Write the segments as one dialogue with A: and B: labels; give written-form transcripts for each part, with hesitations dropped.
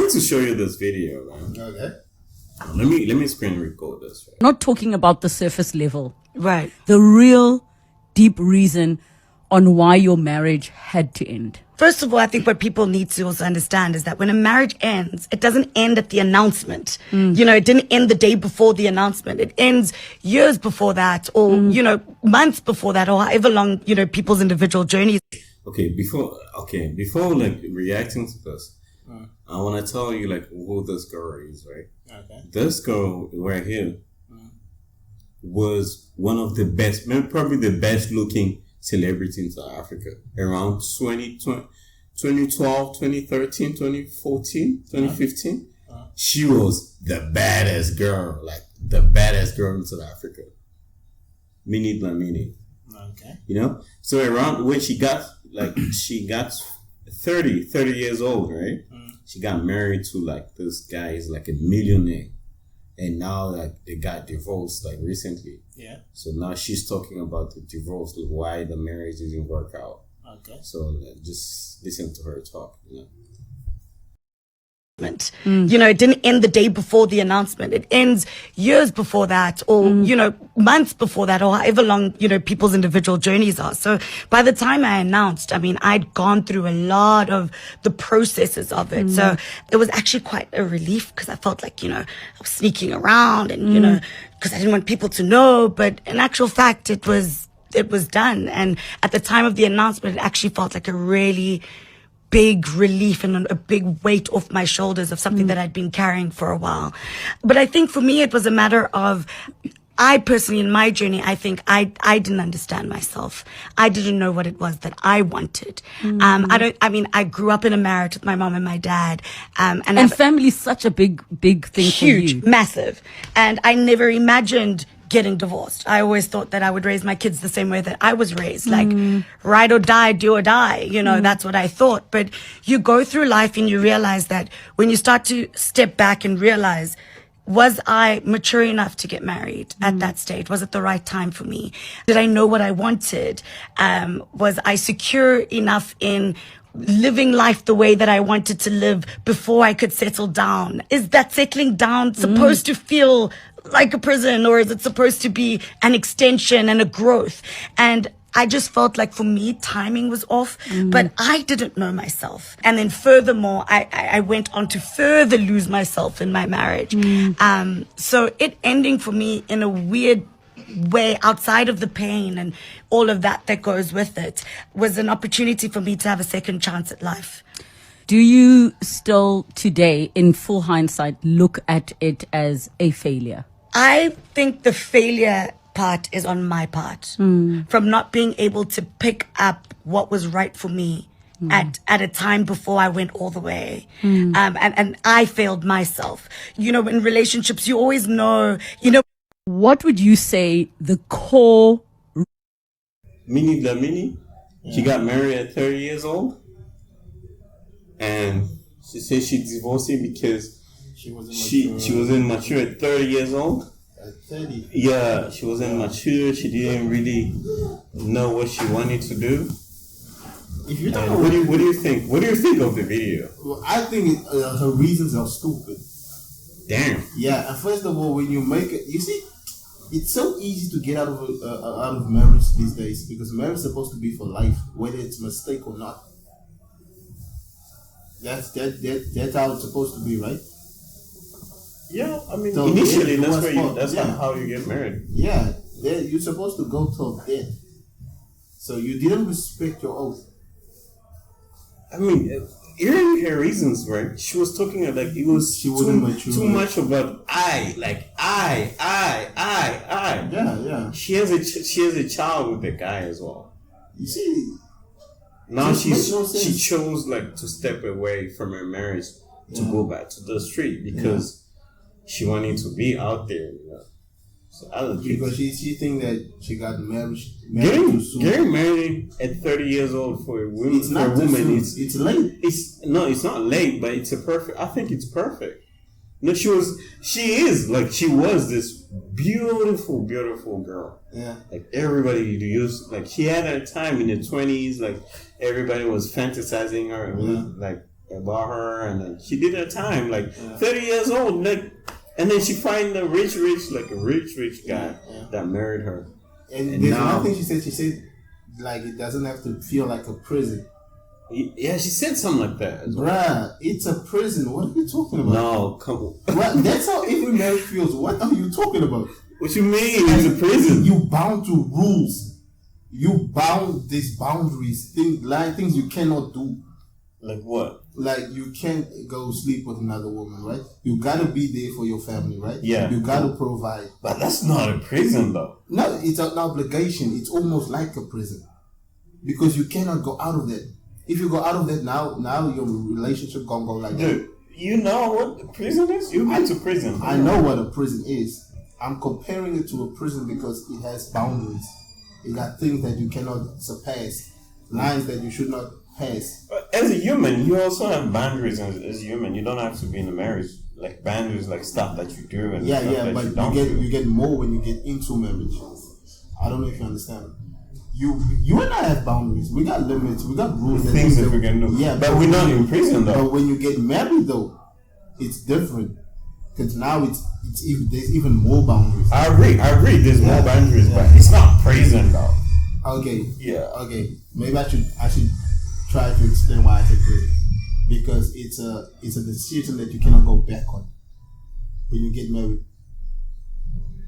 A: want to show you this video, man.
B: Okay.
A: Let me screen record this. Right?
C: Not talking about the surface level.
D: Right.
C: The real deep reason on why your marriage had to end.
D: First of all, I think what people need to also understand is that when a marriage ends, it doesn't end at the announcement. You know, it didn't end the day before the announcement. It ends years before that, or, you know, months before that, or however long, you know, people's individual journeys.
A: Okay, before like reacting to this, I want to tell you like who this girl is, right?
B: Okay.
A: This girl right here was one of the best, maybe probably the best looking celebrity in South Africa around 2012, 2013, 2014, 2015. She was the baddest girl, like the baddest girl in South Africa. Minute by minute.
B: Okay.
A: You know? So around when she got 30 years old, right? She got married to like this guy is like a millionaire. And now like they got divorced like recently.
B: Yeah.
A: So now she's talking about the divorce, like, why the marriage didn't work out.
B: Okay.
A: So just listen to her talk, you know.
D: You know, it didn't end the day before the announcement. It ends years before that, or, you know, months before that, or however long, you know, people's individual journeys are. So by the time I announced, I mean, I'd gone through a lot of the processes of it. So it was actually quite a relief because I felt like, you know, I was sneaking around and, you know, because I didn't want people to know. But in actual fact, it was done. And at the time of the announcement, it actually felt like a really big relief and a big weight off my shoulders of something that I'd been carrying for a while. But I think for me, it was a matter of, I personally, in my journey, I think I didn't understand myself. I didn't know what it was that I wanted. I grew up in a marriage with my mom and my dad.
C: And family is such a big thing for you.
D: Huge, massive. And I never imagined getting divorced. I always thought that I would raise my kids the same way that I was raised, like ride or die, do or die. You know, that's what I thought. But you go through life and you realize that when you start to step back and realize, was I mature enough to get married at that stage? Was it the right time for me? Did I know what I wanted? Was I secure enough in living life the way that I wanted to live before I could settle down? Is that settling down supposed to feel like a prison, or is it supposed to be an extension and a growth? And I just felt like for me, timing was off, but I didn't know myself. And then furthermore, I went on to further lose myself in my marriage. So it ending for me in a weird way, outside of the pain and all of that goes with it, was an opportunity for me to have a second chance at life.
C: Do you still today, in full hindsight, look at it as a failure?
D: I think the failure part is on my part, from not being able to pick up what was right for me at a time before I went all the way. And I failed myself. You know, in relationships, you always know, you know.
C: What would you say the core...
A: Minnie the Minnie, she got married at 30 years old. And she said she divorced him because she wasn't mature at 30 years old.
B: At 30?
A: Yeah, she wasn't mature. She didn't really know what she wanted to do.
B: If you don't
A: what do you think? What do you think of the video?
B: Well, I think her reasons are stupid.
A: Damn.
B: Yeah, and first of all, when you make it, you see, it's so easy to get out of marriage these days because marriage is supposed to be for life, whether it's a mistake or not. That's how it's supposed to be, right?
A: Yeah, I mean,
B: So
A: initially
B: that's
A: how you get married.
B: Yeah, you're supposed to go till death. So you didn't respect your oath.
A: I mean, hearing her reasons, right? She was talking like it was
B: She wasn't mature.
A: too much about I.
B: Yeah.
A: She has a child with the guy as well.
B: You see,
A: Now
B: Just makes no
A: she
B: sense.
A: chose like to step away from her marriage to go back to the street because she wanted to be out there, you know. So I don't think
B: because she think that she got married
A: getting
B: too soon.
A: getting married at 30 years old for a woman,
B: It's not too soon. It's late.
A: It's not late, but it's I think it's perfect. No, she was this beautiful girl.
B: Yeah.
A: Like everybody like she had her time in the 20s, like everybody was fantasizing her with like about her, and then she did her time, like 30 years old, like, and then she find a rich guy that married her.
B: And there's another thing she said, like, it doesn't have to feel like a prison.
A: Yeah, she said something like that.
B: Bruh, it's a prison. What are you talking about?
A: No, come on.
B: What? That's how every marriage feels. What are you talking about?
A: What you mean? It's a prison.
B: You bound to rules. You bound these boundaries, things you cannot do.
A: Like what?
B: Like, you can't go sleep with another woman, right? You gotta be there for your family, right?
A: Yeah.
B: You gotta provide.
A: But that's not a prison, though.
B: No, it's an obligation. It's almost like a prison. Because you cannot go out of that. If you go out of that now your relationship gonna go like
A: Dude,
B: that.
A: you know what prison is? You've been to prison.
B: I know what a prison is. I'm comparing it to a prison because it has boundaries. It got things that you cannot surpass, lines that you should not pass.
A: But as a human, you also have boundaries. As a human, you don't have to be in a marriage. Like boundaries, like stuff that you do and stuff that
B: but
A: you don't do.
B: you get more when you get into marriage. I don't know if you understand. You and I have boundaries. We got limits. We got rules.
A: Things that we can do.
B: Yeah,
A: but we're not in prison though.
B: But when you get married though, it's different. Because now there's even more boundaries.
A: I agree. There's more boundaries, but it's not prison though.
B: Okay.
A: Yeah.
B: Okay. Maybe I should try to explain why I say prison. Because it's a decision that you cannot go back on when you get married.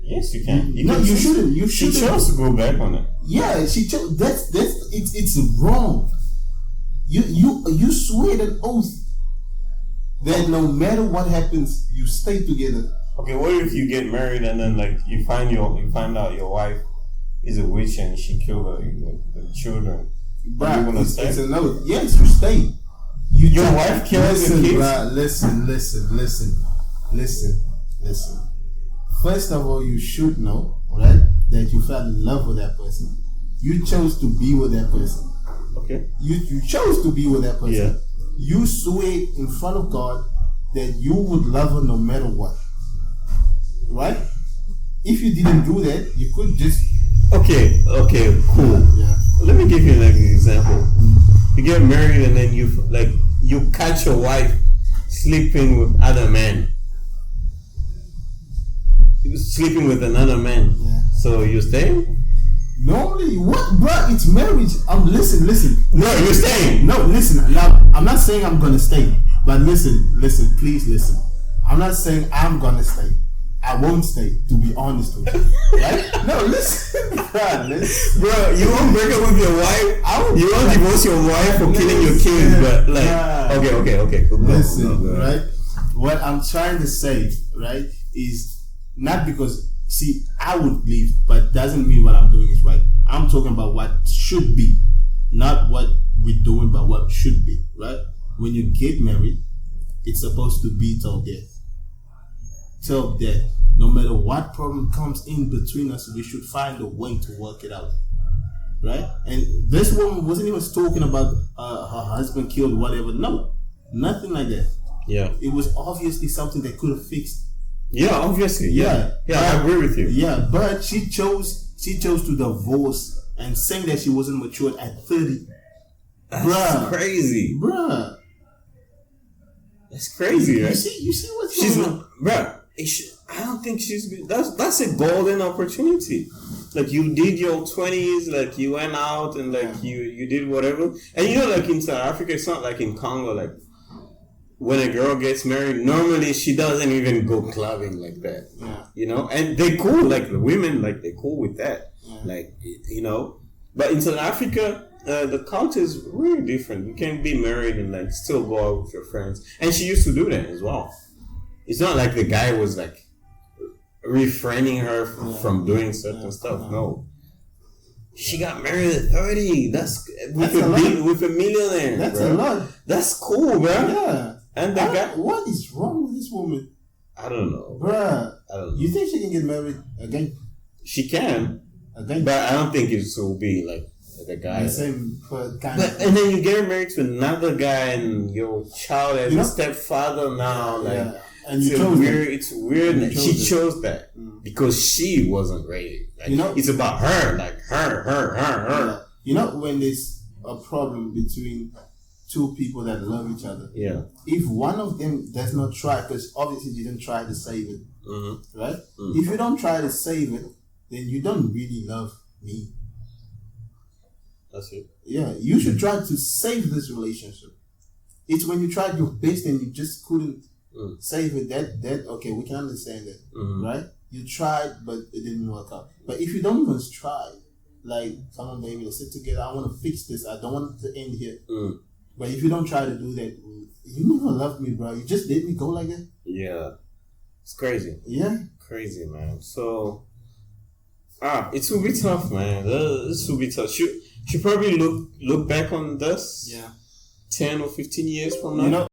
A: Yes, you can.
B: You shouldn't. You
A: She
B: shouldn't.
A: chose to go back on it.
B: Yeah, she chose. It's wrong. You swear an oath that no matter what happens, you stay together.
A: Okay, what if you get married and then like you find out your wife is a witch and she killed the children?
B: Bruh,
A: you gonna
B: it's
A: stay?
B: an oath. Yes, you stay.
A: Your wife kills the kids?
B: Bruh, listen. First of all, you should know, right, that you fell in love with that person. You chose to be with that person.
A: Okay.
B: You chose to be with that person.
A: Yeah.
B: You swear in front of God that you would love her no matter what. Right? If you didn't do that, you could just...
A: Okay, cool.
B: Yeah.
A: Let me give you an example. You get married and then you catch your wife sleeping with other men. You was sleeping with another man.
B: Yeah.
A: So you staying?
B: Normally, what, bro? It's marriage. Listen.
A: No, you're staying.
B: No, listen. Now, I'm not saying I'm gonna stay, but listen. Please listen. I'm not saying I'm gonna stay. I won't stay. To be honest with you, right? No, listen,
A: bro. You won't break up with your wife. You won't divorce your wife for killing your kids. But like, okay.
B: Listen, right? What I'm trying to say, right, is not because. See, I would leave, but doesn't mean what I'm doing is right. I'm talking about what should be, not what we're doing, but what should be, right? When you get married, it's supposed to be till death. Till death. No matter what problem comes in between us, we should find a way to work it out, right? And this woman wasn't even talking about her husband killed whatever. No, nothing like that.
A: Yeah.
B: It was obviously something they could have fixed.
A: Yeah, obviously. Yeah, I agree with you.
B: Yeah, but she chose to divorce and saying that she wasn't matured at 30.
A: That's crazy.
B: Bruh.
A: That's crazy, right?
B: You see what's
A: she's
B: going on?
A: Bruh, I don't think she's good. That's a golden opportunity. Like you did your 20s, like you went out and like you did whatever. And you know, like in South Africa, it's not like in Congo, like when a girl gets married, normally she doesn't even go clubbing like that.
B: Yeah.
A: You know, and they cool, like the women, like they cool with that. Yeah. Like, you know, but in South Africa, the culture is really different. You can be married and like still go out with your friends. And she used to do that as well. It's not like the guy was like refraining her from doing certain stuff. No. She got married at 30. That's with a millionaire.
B: That's
A: bro.
B: a lot.
A: That's cool, bro.
B: Yeah.
A: And the guy,
B: what is wrong with this woman?
A: I don't know.
B: Bruh.
A: I don't know.
B: You think she can get married again?
A: She can.
B: Again?
A: But I don't think it will be like the guy.
B: The same kind
A: of. And then you get married to another guy and your child has a stepfather now. Like,
B: yeah. And you chose
A: weird. It's weird. She chose that because she wasn't ready. Like, it's about her. Like her.
B: Yeah. You know, when there's a problem between two people that love each other.
A: Yeah.
B: If one of them does not try, because obviously you didn't try to save it, right? If you don't try to save it, then you don't really love me.
A: That's it.
B: Yeah, you should try to save this relationship. It's when you tried your best and you just couldn't save it. That okay, we can understand that, right? You tried, but it didn't work out. But if you don't even try, like, come on, baby, let's sit together. I want to fix this. I don't want it to end here. But if you don't try to do that, you never loved me, bro. You just let me go like that.
A: Yeah, it's crazy.
B: Yeah,
A: crazy, man. So, it will be tough, man. This will be tough. Should probably look back on this.
B: Yeah.
A: 10 or 15 years from now.
B: You know,